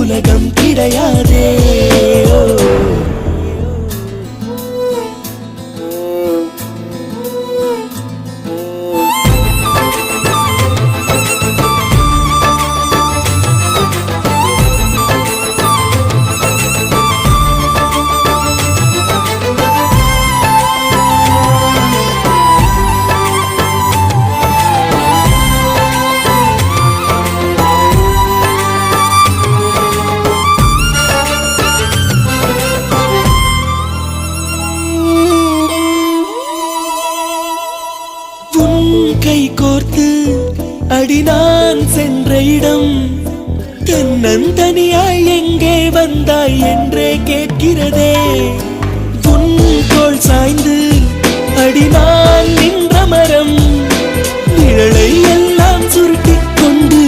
உலகம் கிடையாதே. கை கோர்த்து அடி நான் சென்ற இடம் தன்னந்தனியாய் எங்கே வந்தாய் என்றே கேட்கிறதே. உன் தோள் சாய்ந்து அடி நான் நின்ற மரம் நிழலை எல்லாம் சுருட்டிக் கொண்டு